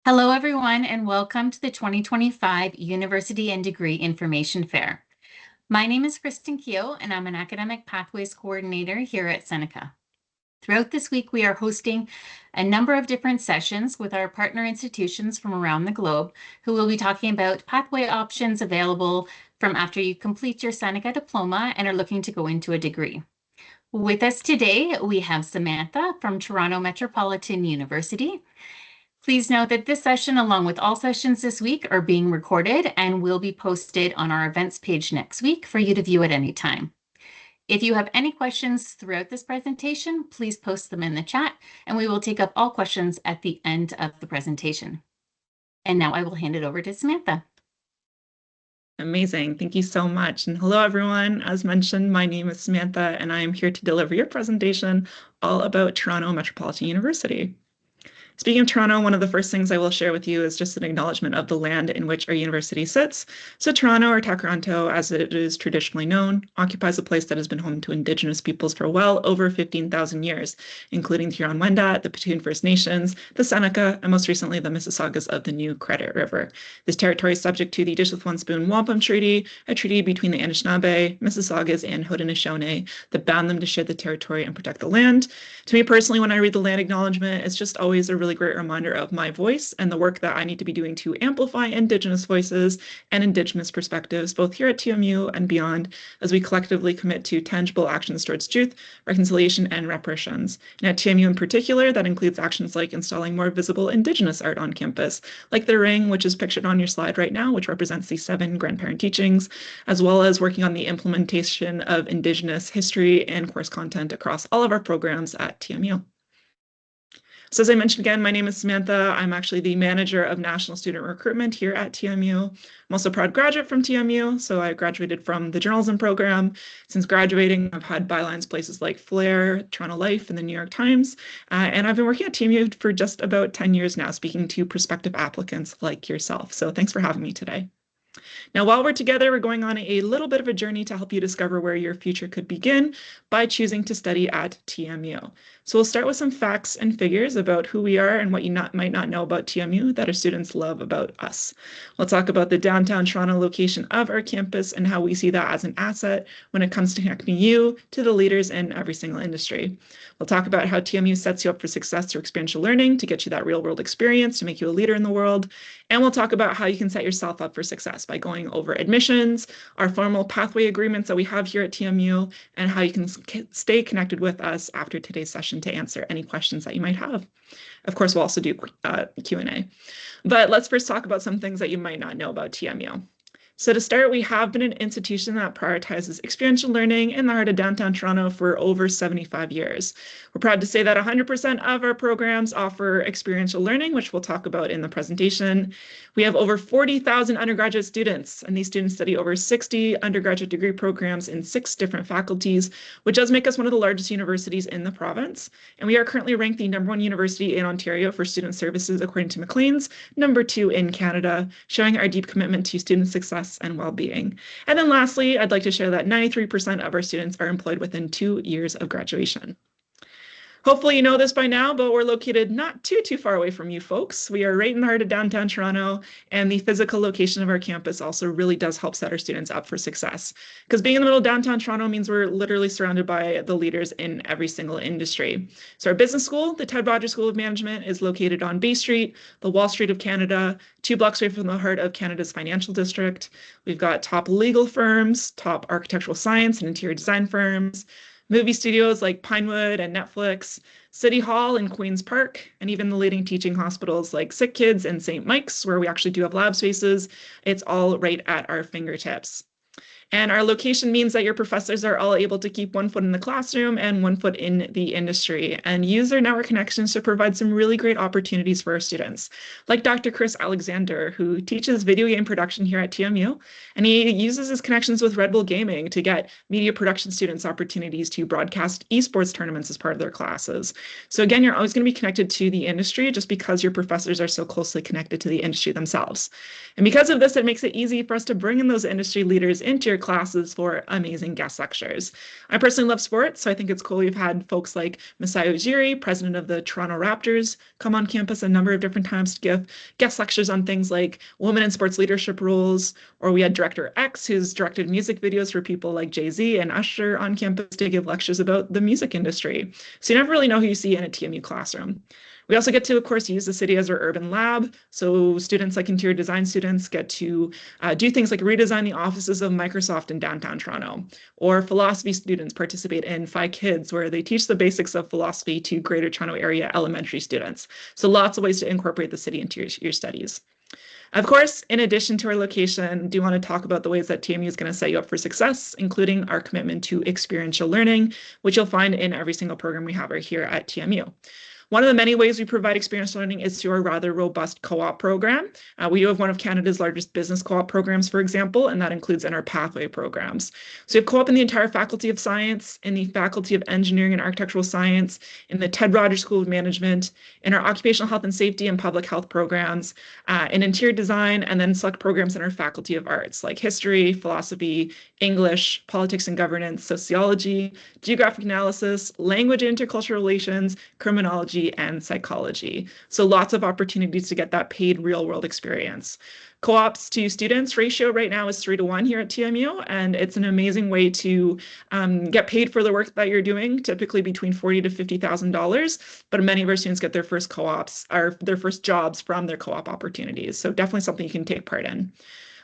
Hello, everyone, and welcome to the 2025 University and Degree Information Fair. My name is Kristen Keogh, and I'm an Academic Pathways Coordinator here at Seneca. Throughout this week, we are hosting a number of different sessions with our partner institutions from around the globe who will be talking about pathway options available from after you complete your Seneca diploma and are looking to go into a degree. With us today, we have Samantha from Toronto Metropolitan University. Please note that this session, along with all sessions this week, are being recorded and will be posted on our events page next week for you to view at any time. If you have any questions throughout this presentation, please post them in the chat, and we will take up all questions at the end of the presentation. And now I will hand it over to Samantha. Amazing. Thank you so much. And hello, everyone. As mentioned, my name is Samantha, and I am here to deliver your presentation all about Toronto Metropolitan University. Speaking of Toronto, one of the first things I will share with you is just an acknowledgement of the land in which our university sits. So Toronto, or Toronto, as it is traditionally known, occupies a place that has been home to Indigenous peoples for well over 15,000 years, including the Huron-Wendat, the Petun First Nations, the Seneca, and most recently the Mississaugas of the New Credit River. This territory is subject to the Dish with One Spoon Wampum Treaty, a treaty between the Anishinaabe, Mississaugas, and Haudenosaunee that bound them to share the territory and protect the land. To me personally, when I read the land acknowledgement, it's just always a really great reminder of my voice and the work that I need to be doing to amplify Indigenous voices and Indigenous perspectives, both here at TMU and beyond, as we collectively commit to tangible actions towards truth, reconciliation, and reparations. And at TMU in particular, that includes actions like installing more visible Indigenous art on campus, like the ring, which is pictured on your slide right now, which represents the 7 grandparent teachings, as well as working on the implementation of Indigenous history and course content across all of our programs at TMU. So as I mentioned again, my name is Samantha. I'm actually the manager of national student recruitment here at TMU. I'm also a proud graduate from TMU, so I graduated from the journalism program. Since graduating, I've had bylines places like Flair, Toronto Life, and the New York Times, and I've been working at TMU for just about 10 years now, speaking to prospective applicants like yourself. So thanks for having me today. Now, while we're together, we're going on a little bit of a journey to help you discover where your future could begin by choosing to study at TMU. So we'll start with some facts and figures about who we are and what you might not know about TMU that our students love about us. We'll talk about the downtown Toronto location of our campus and how we see that as an asset when it comes to connecting you to the leaders in every single industry. We'll talk about how TMU sets you up for success through experiential learning to get you that real world experience to make you a leader in the world. And we'll talk about how you can set yourself up for success by going over admissions, our formal pathway agreements that we have here at TMU, and how you can stay connected with us after today's session to answer any questions that you might have. Of course, we'll also do Q&A. But let's first talk about some things that you might not know about TMU. So to start, we have been an institution that prioritizes experiential learning in the heart of downtown Toronto for over 75 years. We're proud to say that 100% of our programs offer experiential learning, which we'll talk about in the presentation. We have over 40,000 undergraduate students, and these students study over 60 undergraduate degree programs in 6 different faculties, which does make us one of the largest universities in the province. And we are currently ranked the #1 university in Ontario for student services, according to Maclean's, #2 in Canada, showing our deep commitment to student success and well-being. And then lastly, I'd like to share that 93% of our students are employed within 2 years of graduation. Hopefully you know this by now, but we're located not too far away from you folks. We are right in the heart of downtown Toronto, and the physical location of our campus also really does help set our students up for success. Because being in the middle of downtown Toronto means we're literally surrounded by the leaders in every single industry. So our business school, the Ted Rogers School of Management, is located on Bay Street, the Wall Street of Canada, 2 blocks away from the heart of Canada's financial district. We've got top legal firms, top architectural science and interior design firms, movie studios like Pinewood and Netflix, City Hall and Queen's Park, and even the leading teaching hospitals like Sick Kids and St. Mike's, where we actually do have lab spaces. It's all right at our fingertips. And our location means that your professors are all able to keep 1 foot in the classroom and 1 foot in the industry and use their network connections to provide some really great opportunities for our students. Like Dr. Chris Alexander, who teaches video game production here at TMU, and he uses his connections with Red Bull Gaming to get media production students opportunities to broadcast esports tournaments as part of their classes. So again, you're always going to be connected to the industry just because your professors are so closely connected to the industry themselves. And because of this, it makes it easy for us to bring in those industry leaders into your classes for amazing guest lectures. I personally love sports, so I think it's cool we've had folks like Masai Ujiri, president of the Toronto Raptors, come on campus a number of different times to give guest lectures on things like women in sports leadership roles, or we had Director X, who's directed music videos for people like Jay-Z and Usher on campus to give lectures about the music industry. So you never really know who you see in a TMU classroom. We also get to, of course, use the city as our urban lab. So students like interior design students get to do things like redesign the offices of Microsoft in downtown Toronto. Or philosophy students participate in Phi Kids, where they teach the basics of philosophy to Greater Toronto Area elementary students. So lots of ways to incorporate the city into your studies. Of course, in addition to our location, I do want to talk about the ways that TMU is going to set you up for success, including our commitment to experiential learning, which you'll find in every single program we have right here at TMU. One of the many ways we provide experiential learning is through our rather robust co-op program. We do have one of Canada's largest business co-op programs, for example, and that includes in our pathway programs. So we have co-op in the entire Faculty of Science, in the Faculty of Engineering and Architectural Science, in the Ted Rogers School of Management, in our Occupational Health and Safety and Public Health programs, in Interior Design, and then select programs in our Faculty of Arts, like History, Philosophy, English, Politics and Governance, Sociology, Geographic Analysis, Language and Intercultural Relations, Criminology, and psychology. So lots of opportunities to get that paid real world experience. Co-ops to students ratio right now is 3-to-1 here at TMU, and it's an amazing way to get paid for the work that you're doing, typically between $40,000 to $50,000. But many of our students get their first co-ops or their first jobs from their co-op opportunities. So definitely something you can take part in.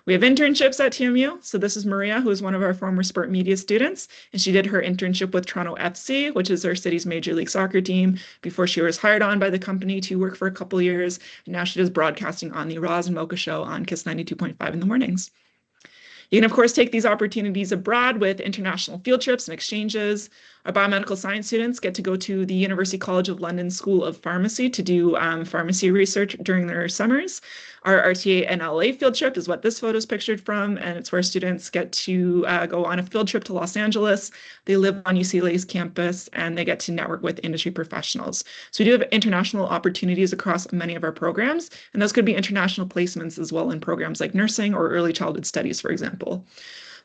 We have internships at TMU. So this is Maria, who is one of our former sport media students, and she did her internship with Toronto FC, which is our city's major league soccer team, before she was hired on by the company to work for a couple of years. And now she does broadcasting on the Roz and Mocha show on KISS 92.5 in the mornings. You can, of course, take these opportunities abroad with international field trips and exchanges. Our biomedical science students get to go to the University College of London School of Pharmacy to do pharmacy research during their summers. Our RTA and LA field trip is what this photo is pictured from, and it's where students get to go on a field trip to Los Angeles. They live on UCLA's campus, and they get to network with industry professionals. So we do have international opportunities across many of our programs, and those could be international placements as well in programs like nursing or early childhood studies, for example.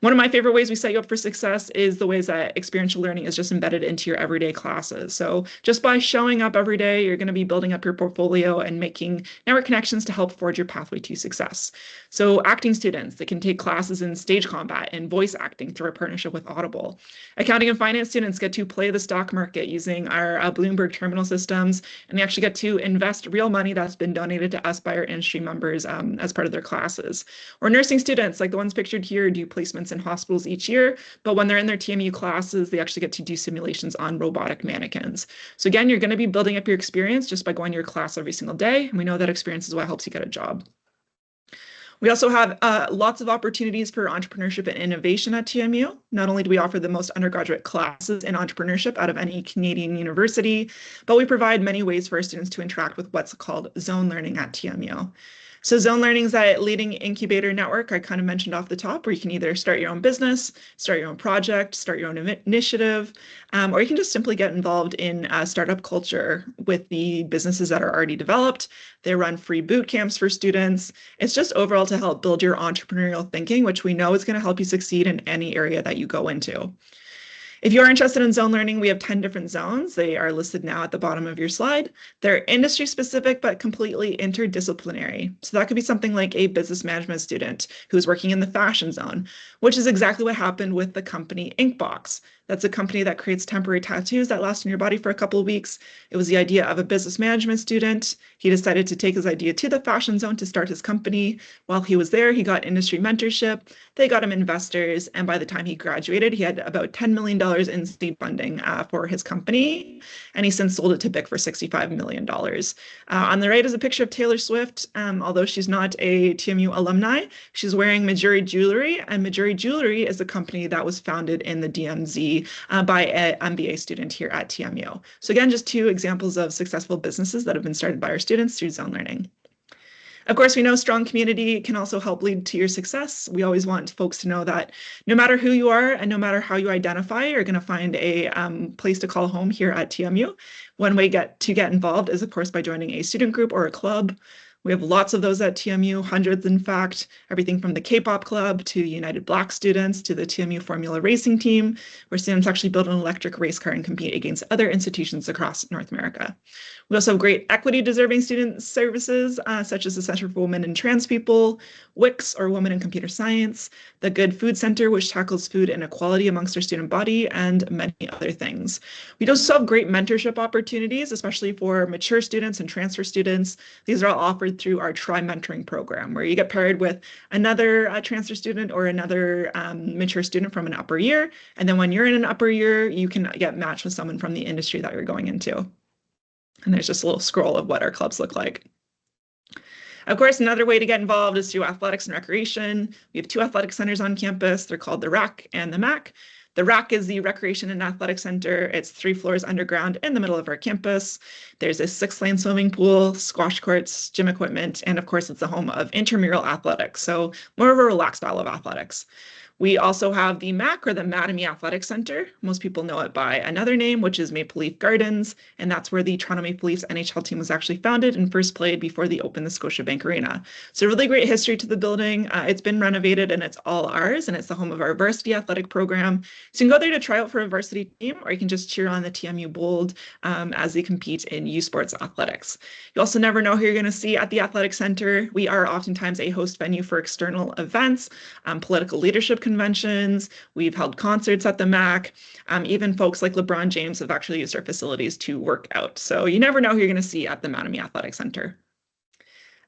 One of my favorite ways we set you up for success is the ways that experiential learning is just embedded into your everyday classes. So just by showing up every day, you're going to be building up your portfolio and making network connections to help forge your pathway to success. So acting students, they can take classes in stage combat and voice acting through our partnership with Audible. Accounting and finance students get to play the stock market using our Bloomberg terminal systems, and they actually get to invest real money that's been donated to us by our industry members as part of their classes. Or nursing students, like the ones pictured here, do placements in hospitals each year, but when they're in their TMU classes, they actually get to do simulations on robotic mannequins. So again, you're going to be building up your experience just by going to your class every single day, and we know that experience is what helps you get a job. We also have lots of opportunities for entrepreneurship and innovation at TMU. Not only do we offer the most undergraduate classes in entrepreneurship out of any Canadian university, but we provide many ways for our students to interact with what's called zone learning at TMU. So Zone Learning is that leading incubator network I kind of mentioned off the top, where you can either start your own business, start your own project, start your own initiative, or you can just simply get involved in startup culture with the businesses that are already developed. They run free boot camps for students. It's just overall to help build your entrepreneurial thinking, which we know is going to help you succeed in any area that you go into. If you're interested in zone learning, we have 10 different zones. They are listed now at the bottom of your slide. They're industry specific, but completely interdisciplinary. So that could be something like a business management student who's working in the fashion zone, which is exactly what happened with the company Inkbox. That's a company that creates temporary tattoos that last in your body for a couple of weeks. It was the idea of a business management student. He decided to take his idea to the fashion zone to start his company. While he was there, he got industry mentorship. They got him investors. And by the time he graduated, he had about $10 million in seed funding for his company. And he since sold it to BIC for $65 million. On the right is a picture of Taylor Swift. Although she's not a TMU alumni, she's wearing Majuri Jewelry. And Majuri Jewelry is a company that was founded in the DMZ by an MBA student here at TMU. So again, just two examples of successful businesses that have been started by our students through zone learning. Of course, we know strong community can also help lead to your success. We always want folks to know that no matter who you are and no matter how you identify, you're going to find a place to call home here at TMU. One way to get involved is, of course, by joining a student group or a club. We have lots of those at TMU, hundreds in fact, everything from the K-pop club to United Black Students to the TMU Formula Racing Team, where students actually build an electric race car and compete against other institutions across North America. We also have great equity-deserving student services, such as the Center for Women and Trans People, WICS, or Women in Computer Science, the Good Food Center, which tackles food inequality amongst our student body, and many other things. We also have great mentorship opportunities, especially for mature students and transfer students. These are all offered through our Tri-Mentoring program, where you get paired with another transfer student or another mature student from an upper year. And then when you're in an upper year, you can get matched with someone from the industry that you're going into. And there's just a little scroll of what our clubs look like. Of course, another way to get involved is through athletics and recreation. We have two athletic centers on campus. They're called the RAC and the MAC. The RAC is the Recreation and Athletic Center. It's 3 floors underground in the middle of our campus. There's a 6-lane swimming pool, squash courts, gym equipment, and of course, it's the home of intramural athletics, so more of a relaxed style of athletics. We also have the MAC, or the Mattamy Athletic Center. Most people know it by another name, which is Maple Leaf Gardens, and that's where the Toronto Maple Leafs NHL team was actually founded and first played before they opened the Scotiabank Arena. So really great history to the building. It's been renovated and it's all ours, and it's the home of our varsity athletic program. So you can go there to try out for a varsity team, or you can just cheer on the TMU Bold as they compete in U Sports athletics. You also never know who you're going to see at the Athletic Center. We are oftentimes a host venue for external events, political leadership conventions. We've held concerts at the MAC. Even folks like LeBron James have actually used our facilities to work out. So you never know who you're going to see at the Mattamy Athletic Center.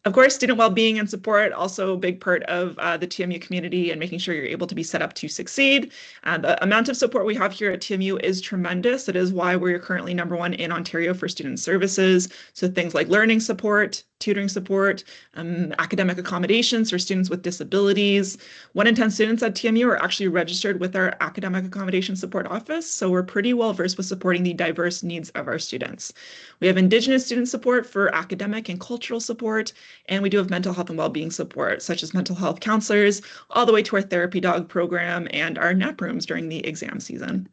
Of course, student well-being and support, also a big part of the TMU community and making sure you're able to be set up to succeed. The amount of support we have here at TMU is tremendous. It is why we're currently #1 in Ontario for student services. So things like learning support, tutoring support, academic accommodations for students with disabilities. 1 in 10 students at TMU are actually registered with our academic accommodation support office. So we're pretty well versed with supporting the diverse needs of our students. We have Indigenous student support for academic and cultural support. And we do have mental health and well-being support, such as mental health counselors, all the way to our therapy dog program and our nap rooms during the exam season.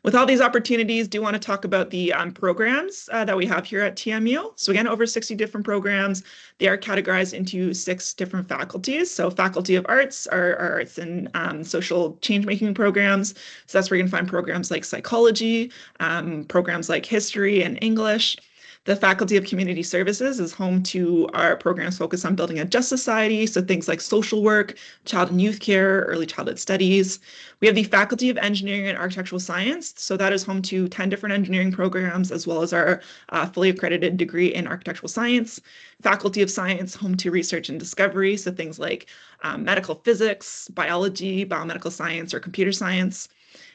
With all these opportunities, do want to talk about the programs that we have here at TMU. So again, over 60 different programs. They are categorized into 6 different faculties. So Faculty of Arts are arts and social change-making programs. So that's where you can find programs like psychology, programs like history and English. The Faculty of Community Services is home to our programs focused on building a just society, so things like social work, child and youth care, early childhood studies. We have the Faculty of Engineering and Architectural Science, so that is home to 10 different engineering programs, as well as our fully accredited degree in architectural science. Faculty of Science, home to research and discovery, so things like medical physics, biology, biomedical science, or computer science.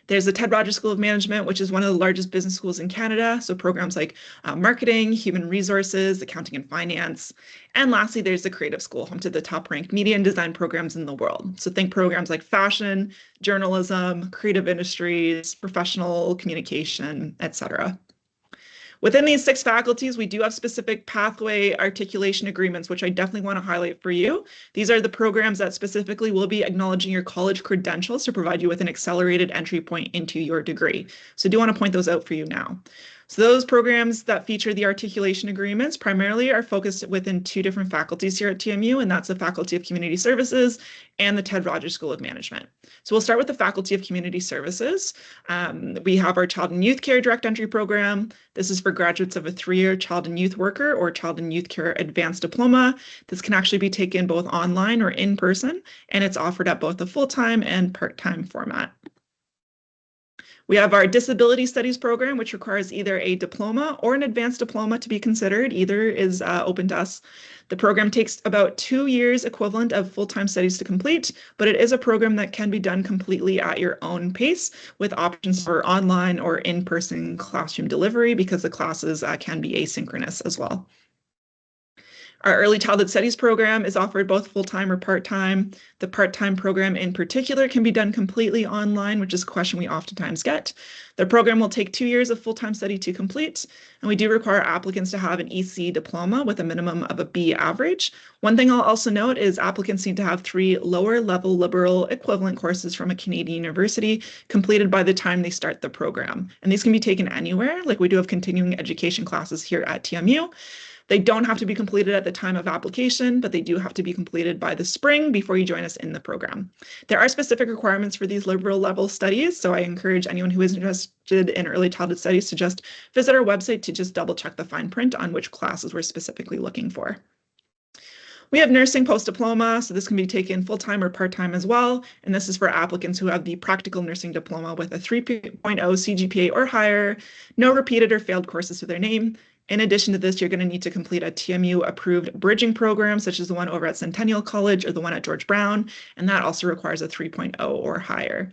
There's the Ted Rogers School of Management, which is one of the largest business schools in Canada. So programs like marketing, human resources, accounting and finance. And lastly, there's the Creative School, home to the top ranked media and design programs in the world. So think programs like fashion, journalism, creative industries, professional communication, etc. Within these 6 faculties, we do have specific pathway articulation agreements, which I definitely want to highlight for you. These are the programs that specifically will be acknowledging your college credentials to provide you with an accelerated entry point into your degree. So I do want to point those out for you now. So those programs that feature the articulation agreements primarily are focused within 2 different faculties here at TMU, and that's the Faculty of Community Services and the Ted Rogers School of Management. So we'll start with the Faculty of Community Services. We have our Child and Youth Care Direct Entry Program. This is for graduates of a 3-year Child and Youth Worker or Child and Youth Care Advanced Diploma. This can actually be taken both online or in person, and it's offered at both a full-time and part-time format. We have our Disability Studies program, which requires either a diploma or an advanced diploma to be considered. Either is open to us. The program takes about 2 years equivalent of full-time studies to complete, but it is a program that can be done completely at your own pace with options for online or in-person classroom delivery because the classes can be asynchronous as well. Our Early Childhood Studies program is offered both full-time or part-time. The part-time program in particular can be done completely online, which is a question we oftentimes get. The program will take 2 years of full-time study to complete, and we do require applicants to have an EC diploma with a minimum of a B average. One thing I'll also note is applicants need to have 3 lower-level liberal equivalent courses from a Canadian university completed by the time they start the program. And these can be taken anywhere, like we do have continuing education classes here at TMU. They don't have to be completed at the time of application, but they do have to be completed by the spring before you join us in the program. There are specific requirements for these liberal level studies, so I encourage anyone who is interested in early childhood studies to just visit our website to just double check the fine print on which classes we're specifically looking for. We have nursing post-diploma, so this can be taken full-time or part-time as well, and this is for applicants who have the practical nursing diploma with a 3.0 CGPA or higher, no repeated or failed courses to their name. In addition to this, you're going to need to complete a TMU-approved bridging program, such as the one over at Centennial College or the one at George Brown, and that also requires a 3.0 or higher.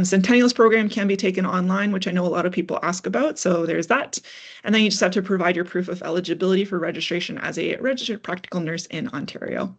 Centennial's program can be taken online, which I know a lot of people ask about, so there's that. And then you just have to provide your proof of eligibility for registration as a registered practical nurse in Ontario.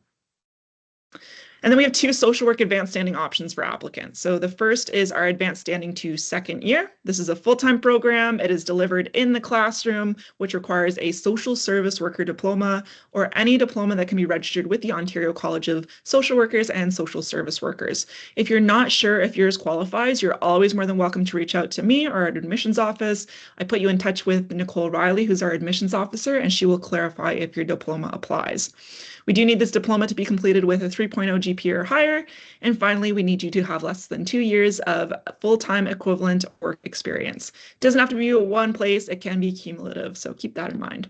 And then we have two social work advanced standing options for applicants. So the first is our advanced standing to second year. This is a full-time program. It is delivered in the classroom, which requires a social service worker diploma or any diploma that can be registered with the Ontario College of Social Workers and Social Service Workers. If you're not sure if yours qualifies, you're always more than welcome to reach out to me or our admissions office. I put you in touch with Nicole Riley, who's our admissions officer, and she will clarify if your diploma applies. We do need this diploma to be completed with a 3.0 GPA or higher. And finally, we need you to have less than 2 years of full-time equivalent work experience. It doesn't have to be one place, it can be cumulative, so keep that in mind.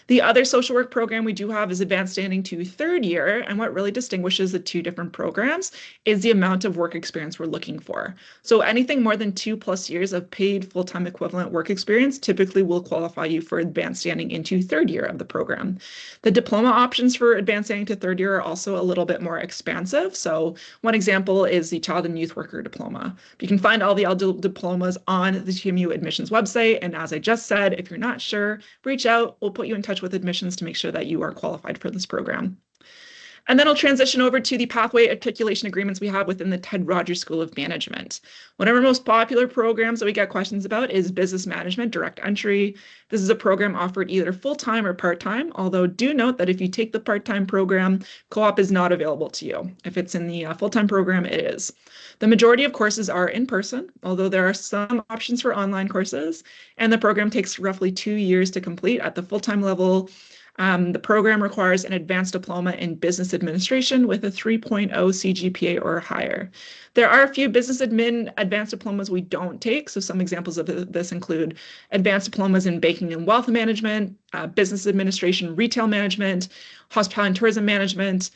The other social work program we do have is advanced standing to third year, and what really distinguishes the two different programs is the amount of work experience we're looking for. So anything more than 2+ years of paid full-time equivalent work experience typically will qualify you for advanced standing into third year of the program. The diploma options for advanced standing to third year are also a little bit more expansive. So one example is the Child and Youth Worker Diploma. You can find all the eligible diplomas on the TMU admissions website, and as I just said, if you're not sure, reach out, we'll put you in touch with admissions to make sure that you are qualified for this program. And then I'll transition over to the pathway articulation agreements we have within the Ted Rogers School of Management. One of our most popular programs that we get questions about is business management direct entry. This is a program offered either full-time or part-time, although do note that if you take the part-time program, co-op is not available to you. If it's in the full-time program, it is. The majority of courses are in person, although there are some options for online courses, and the program takes roughly 2 years to complete at the full-time level. The program requires an advanced diploma in business administration with a 3.0 CGPA or higher. There are a few business admin advanced diplomas we don't take. So some examples of this include advanced diplomas in banking and wealth management, business administration, retail management, hospitality and tourism management,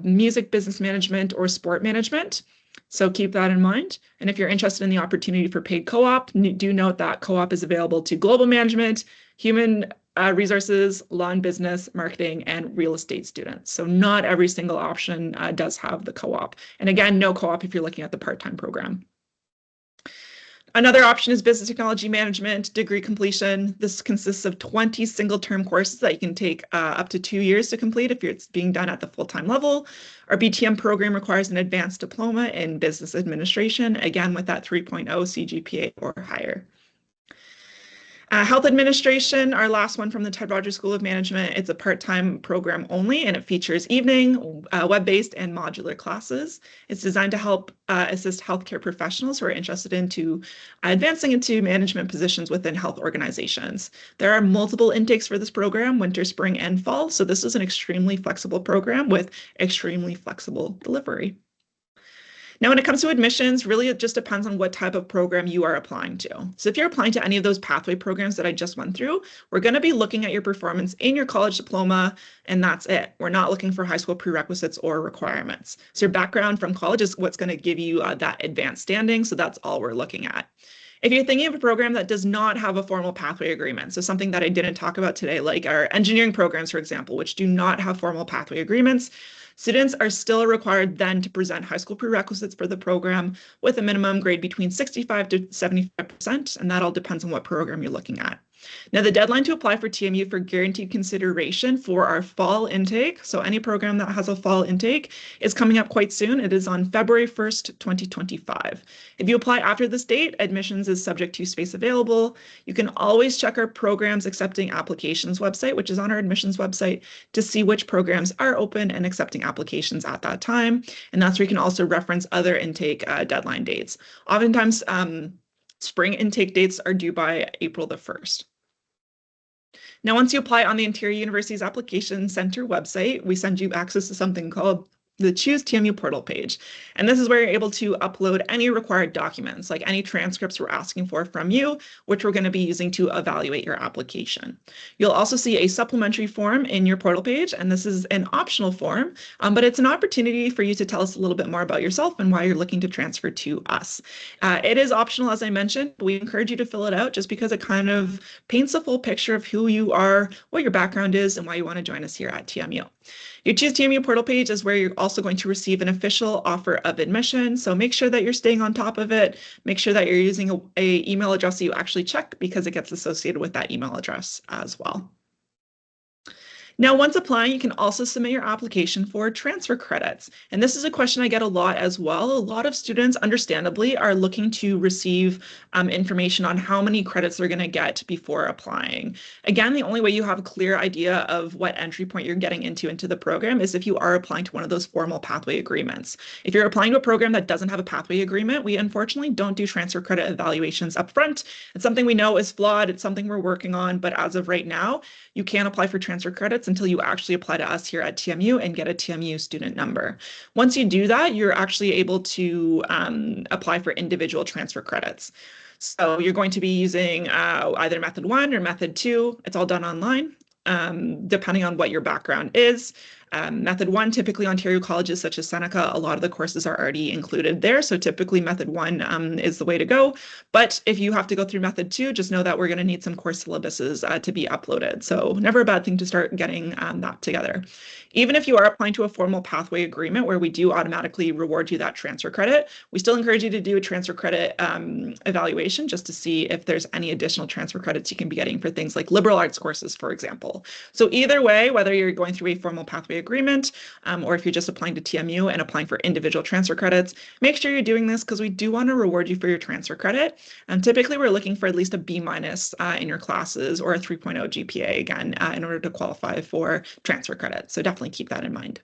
music business management, or sport management. So keep that in mind. And if you're interested in the opportunity for paid co-op, do note that co-op is available to global management, human resources, law and business, marketing, and real estate students. So not every single option does have the co-op. And again, no co-op if you're looking at the part-time program. Another option is business technology management degree completion. This consists of 20 single-term courses that you can take up to 2 years to complete if it's being done at the full-time level. Our BTM program requires an advanced diploma in business administration, again with that 3.0 CGPA or higher. Health administration, our last one from the Ted Rogers School of Management. It's a part-time program only, and it features evening, web-based, and modular classes. It's designed to help assist healthcare professionals who are interested into advancing into management positions within health organizations. There are multiple intakes for this program, winter, spring, and fall, so this is an extremely flexible program with extremely flexible delivery. Now, when it comes to admissions, really it just depends on what type of program you are applying to. So if you're applying to any of those pathway programs that I just went through, we're going to be looking at your performance in your college diploma, and that's it. We're not looking for high school prerequisites or requirements. So your background from college is what's going to give you that advanced standing, so that's all we're looking at. If you're thinking of a program that does not have a formal pathway agreement, so something that I didn't talk about today, like our engineering programs, for example, which do not have formal pathway agreements, students are still required then to present high school prerequisites for the program with a minimum grade between 65 to 75%, and that all depends on what program you're looking at. Now, the deadline to apply for TMU for guaranteed consideration for our fall intake, so any program that has a fall intake, is coming up quite soon. It is on February 1st, 2025. If you apply after this date, admissions is subject to space available. You can always check our programs accepting applications website, which is on our admissions website, to see which programs are open and accepting applications at that time. And that's where you can also reference other intake deadline dates. Oftentimes, spring intake dates are due by April the 1st. Now, once you apply on the Ontario University's Application Center website, we send you access to something called the Choose TMU portal page. And this is where you're able to upload any required documents, like any transcripts we're asking for from you, which we're going to be using to evaluate your application. You'll also see a supplementary form in your portal page, and this is an optional form, but it's an opportunity for you to tell us a little bit more about yourself and why you're looking to transfer to us. It is optional, as I mentioned, but we encourage you to fill it out just because it kind of paints a full picture of who you are, what your background is, and why you want to join us here at TMU. Your Choose TMU portal page is where you're also going to receive an official offer of admission. So make sure that you're staying on top of it. Make sure that you're using an email address that you actually check because it gets associated with that email address as well. Now, once applying, you can also submit your application for transfer credits. And this is a question I get a lot as well. A lot of students, understandably, are looking to receive information on how many credits they're going to get before applying. Again, the only way you have a clear idea of what entry point you're getting into the program is if you are applying to one of those formal pathway agreements. If you're applying to a program that doesn't have a pathway agreement, we unfortunately don't do transfer credit evaluations up front. It's something we know is flawed. It's something we're working on. But as of right now, you can't apply for transfer credits until you actually apply to us here at TMU and get a TMU student number. Once you do that, you're actually able to apply for individual transfer credits. So you're going to be using either method 1 or method 2. It's all done online, depending on what your background is. Method 1, typically Ontario colleges such as Seneca, a lot of the courses are already included there. So typically method 1 is the way to go. But if you have to go through method 2, just know that we're going to need some course syllabuses to be uploaded. So never a bad thing to start getting that together. Even if you are applying to a formal pathway agreement where we do automatically reward you that transfer credit, we still encourage you to do a transfer credit evaluation just to see if there's any additional transfer credits you can be getting for things like liberal arts courses, for example. So either way, whether you're going through a formal pathway agreement or if you're just applying to TMU and applying for individual transfer credits, make sure you're doing this because we do want to reward you for your transfer credit. And typically we're looking for at least a B- in your classes or a 3.0 GPA again in order to qualify for transfer credit. So definitely keep that in mind.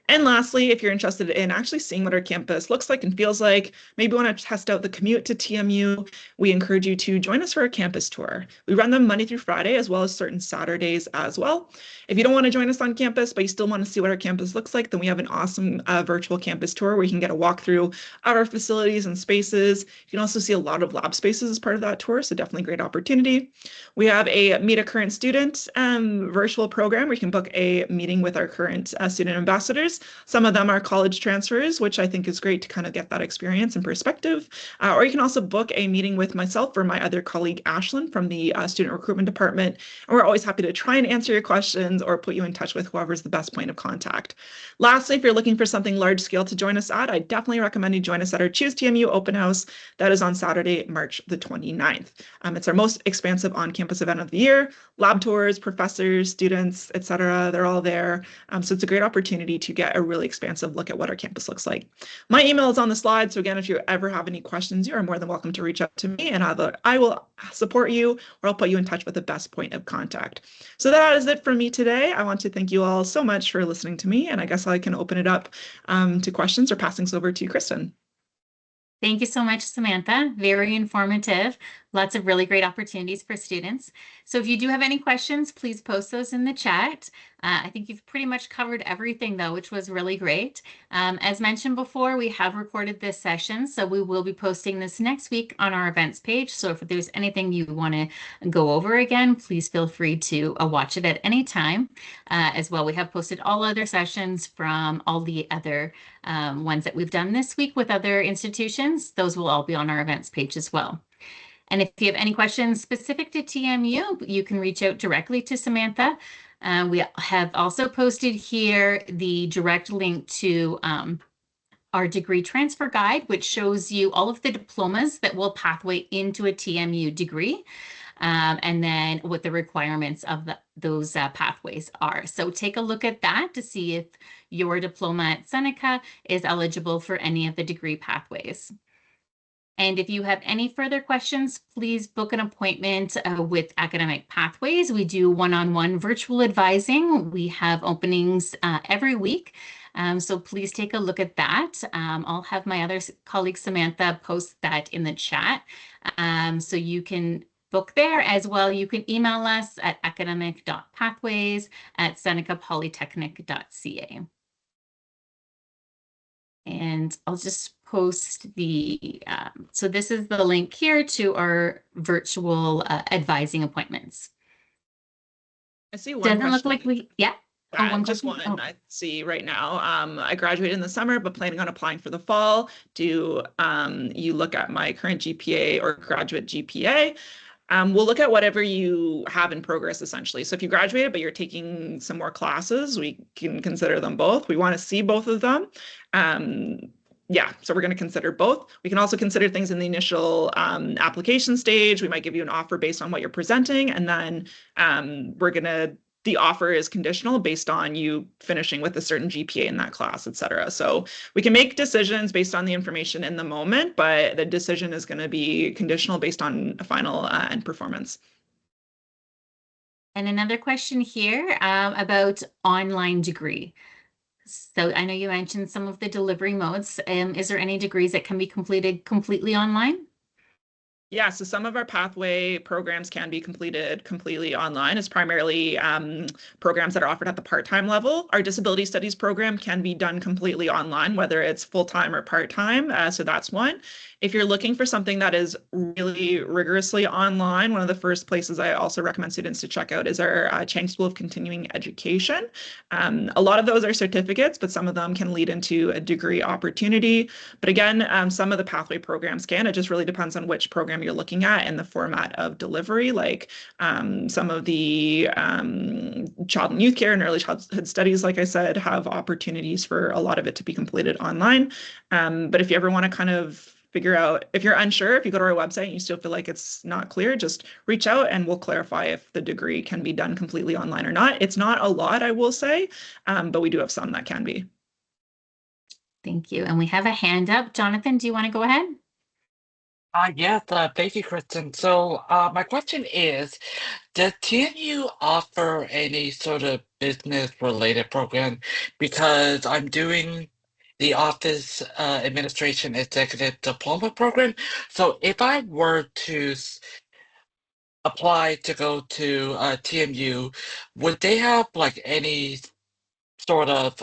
And lastly, if you're interested in actually seeing what our campus looks like and feels like, maybe want to test out the commute to TMU, we encourage you to join us for a campus tour. We run them Monday through Friday, as well as certain Saturdays as well. If you don't want to join us on campus, but you still want to see what our campus looks like, then we have an awesome virtual campus tour where you can get a walkthrough of our facilities and spaces. You can also see a lot of lab spaces as part of that tour, so definitely a great opportunity. We have a Meet a Current Student virtual program where you can book a meeting with our current student ambassadors. Some of them are college transfers, which I think is great to kind of get that experience and perspective. Or you can also book a meeting with myself or my other colleague, Ashlyn, from the student recruitment department. And we're always happy to try and answer your questions or put you in touch with whoever's the best point of contact. Lastly, if you're looking for something large scale to join us at, I definitely recommend you join us at our Choose TMU open house. That is on Saturday, March the 29th. It's our most expansive on-campus event of the year. Lab tours, professors, students, etc. They're all there. So it's a great opportunity to get a really expansive look at what our campus looks like. My email is on the slide. So again, if you ever have any questions, you are more than welcome to reach out to me and either I will support you or I'll put you in touch with the best point of contact. So that is it for me today. I want to thank you all so much for listening to me. And I guess I can open it up to questions or passing this over to Kristen. Thank you so much, Samantha. Very informative. Lots of really great opportunities for students. So if you do have any questions, please post those in the chat. I think you've pretty much covered everything though, which was really great. As mentioned before, we have recorded this session, so we will be posting this next week on our events page. So if there's anything you want to go over again, please feel free to watch it at any time. As well, we have posted all other sessions from all the other ones that we've done this week with other institutions. Those will all be on our events page as well. And if you have any questions specific to TMU, you can reach out directly to Samantha. We have also posted here the direct link to our degree transfer guide, which shows you all of the diplomas that will pathway into a TMU degree. And then what the requirements of those pathways are. So take a look at that to see if your diploma at Seneca is eligible for any of the degree pathways. And if you have any further questions, please book an appointment with Academic Pathways. We do one-on-one virtual advising. We have openings every week. So please take a look at that. I'll have my other colleague, Samantha, post that in the chat. So you can book there. As well, you can email us at academic.pathways@senecapolytechnic.ca. And I'll just post so this is the link here to our virtual advising appointments. I see one Doesn't look question. like yeah. Oh, one Just question. one I see right now. I graduated in the summer, but planning on applying for the fall. Do you look at my current GPA or graduate GPA? We'll look at whatever you have in progress, essentially. So if you graduated, but you're taking some more classes, we can consider them both. We want to see both of them. Yeah, so we're going to consider both. We can also consider things in the initial application stage. We might give you an offer based on what you're presenting, and then the offer is conditional based on you finishing with a certain GPA in that class, et cetera. So we can make decisions based on the information in the moment, but the decision is going to be conditional based on a final end performance. And another question here about online degree. So I know you mentioned some of the delivery modes. Is there any degrees that can be completed completely online? Yeah, so some of our pathway programs can be completed completely online. It's primarily programs that are offered at the part-time level. Our disability studies program can be done completely online, whether it's full-time or part-time. So that's one. If you're looking for something that is really rigorously online, one of the first places I also recommend students to check out is our Chang School of Continuing Education. A lot of those are certificates, but some of them can lead into a degree opportunity. But again, some of the pathway programs can. It just really depends on which program you're looking at and the format of delivery. Like some of the child and youth care and early childhood studies, like I said, have opportunities for a lot of it to be completed online. But if you ever want to kind of figure out, if you're unsure, if you go to our website and you still feel like it's not clear, just reach out and we'll clarify if the degree can be done completely online or not. It's not a lot, I will say, but we do have some that can be. Thank you. And we have a hand up. Jonathan, do you want to go ahead? Yes, thank you, Kristen. So, my question is, does TNU offer any sort of business-related program? Because I'm doing the Office Administration Executive Diploma program. So, if I were to apply to go to TMU, would they have like any sort of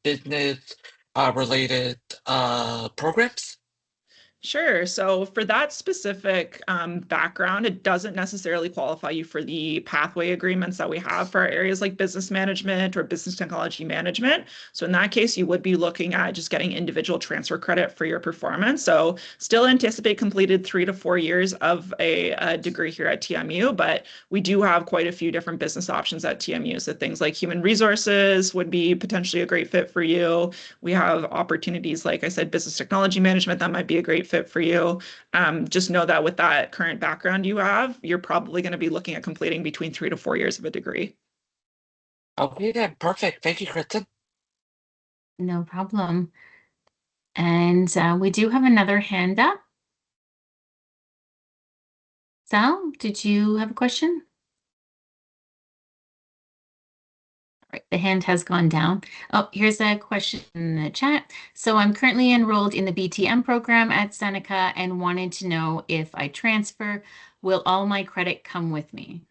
business related programs? Sure. So for that specific background, it doesn't necessarily qualify you for the pathway agreements that we have for our areas like business management or business technology management. So in that case, you would be looking at just getting individual transfer credit for your performance. So still anticipate completed 3 to 4 years of a degree here at TMU, but we do have quite a few different business options at TMU. So things like human resources would be potentially a great fit for you. We have opportunities, like I said, business technology management, that might be a great fit for you. Just know that with that current background you have, you're probably going to be looking at completing between 3 to 4 years of a degree. Okay, then, perfect. Thank you, Kristen. No problem. And we do have another hand up. Sal, did you have a question? All right, the hand has gone down. Oh, here's a question in the chat. So I'm currently enrolled in the BTM program at Seneca and wanted to know if I transfer, will all my credit come with me?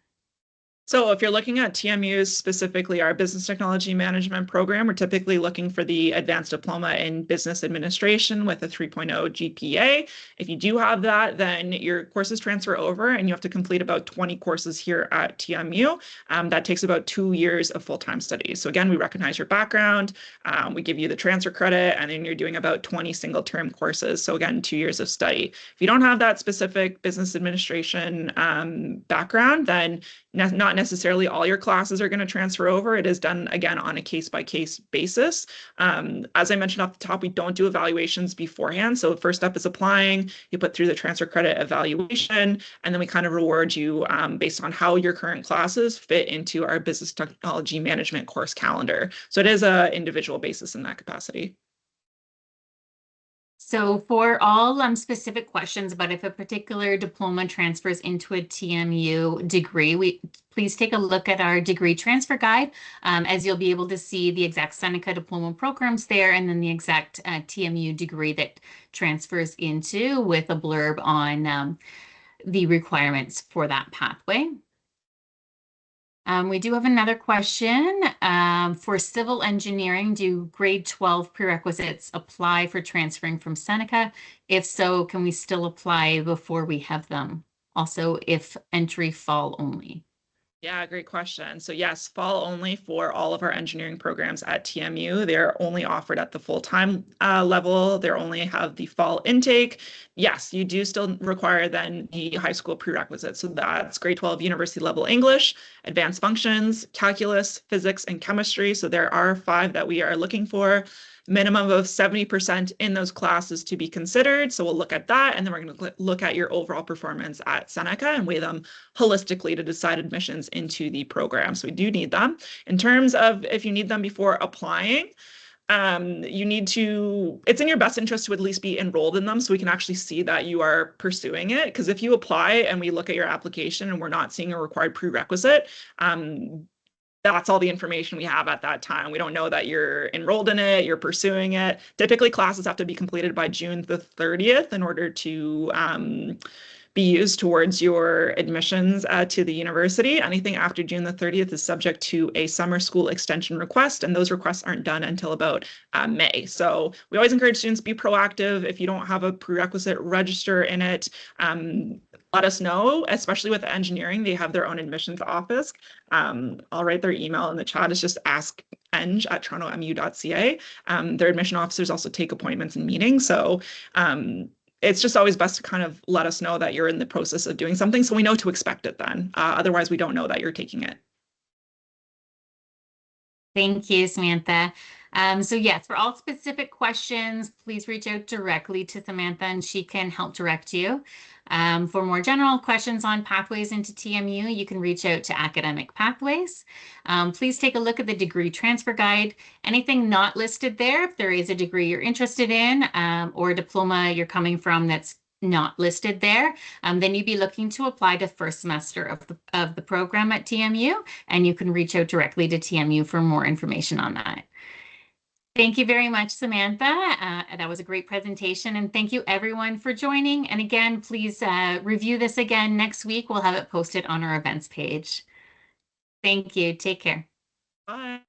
So if you're looking at TMU's, specifically our business technology management program, we're typically looking for the advanced diploma in business administration with a 3.0 GPA. If you do have that, then your courses transfer over and you have to complete about 20 courses here at TMU. That takes about 2 years of full-time studies. So again, we recognize your background, we give you the transfer credit, and then you're doing about 20 single-term courses. So again, 2 years of study. If you don't have that specific business administration background, then not necessarily all your classes are going to transfer over. It is done, again, on a case-by-case basis. As I mentioned off the top, we don't do evaluations beforehand. So the first step is applying. You put through the transfer credit evaluation, and then we kind of reward you based on how your current classes fit into our business technology management course calendar. So it is an individual basis in that capacity. So for all specific questions about if a particular diploma transfers into a TMU degree, please take a look at our degree transfer guide, as you'll be able to see the exact Seneca diploma programs there and then the exact TMU degree that transfers into, with a blurb on the requirements for that pathway. We do have another question. For civil engineering, do grade 12 prerequisites apply for transferring from Seneca? If so, can we still apply before we have them? Also, if entry fall only. Yeah, great question. So yes, fall only for all of our engineering programs at TMU. They're only offered at the full-time level. They only have the fall intake. Yes, you do still require then the high school prerequisites. So that's grade 12 university level English, advanced functions, calculus, physics, and chemistry. So there are 5 that we are looking for. Minimum of 70% in those classes to be considered. So we'll look at that, and then we're going to look at your overall performance at Seneca and weigh them holistically to decide admissions into the program. So we do need them. In terms of if you need them before applying, you need to, it's in your best interest to at least be enrolled in them so we can actually see that you are pursuing it. Because if you apply and we look at your application and we're not seeing a required prerequisite, that's all the information we have at that time. We don't know that you're enrolled in it, you're pursuing it. Typically, classes have to be completed by June the 30th in order to be used towards your admissions to the university. Anything after June the 30th is subject to a summer school extension request, and those requests aren't done until about May. So we always encourage students to be proactive. If you don't have a prerequisite, register in it. Let us know, especially with engineering. They have their own admissions office. I'll write their email in the chat. It's just askeng@torontomu.ca. Their admission officers also take appointments and meetings. So it's just always best to kind of let us know that you're in the process of doing something so we know to expect it then. Otherwise, we don't know that you're taking it. Thank you, Samantha. So yes, for all specific questions, please reach out directly to Samantha and she can help direct you. For more general questions on pathways into TMU, you can reach out to Academic Pathways. Please take a look at the degree transfer guide. Anything not listed there, if there is a degree you're interested in or a diploma you're coming from that's not listed there, then you'd be looking to apply to first semester of the program at TMU, and you can reach out directly to TMU for more information on that. Thank you very much, Samantha. That was a great presentation, and thank you everyone for joining. And again, please review this again next week. We'll have it posted on our events page. Thank you. Take care. Bye.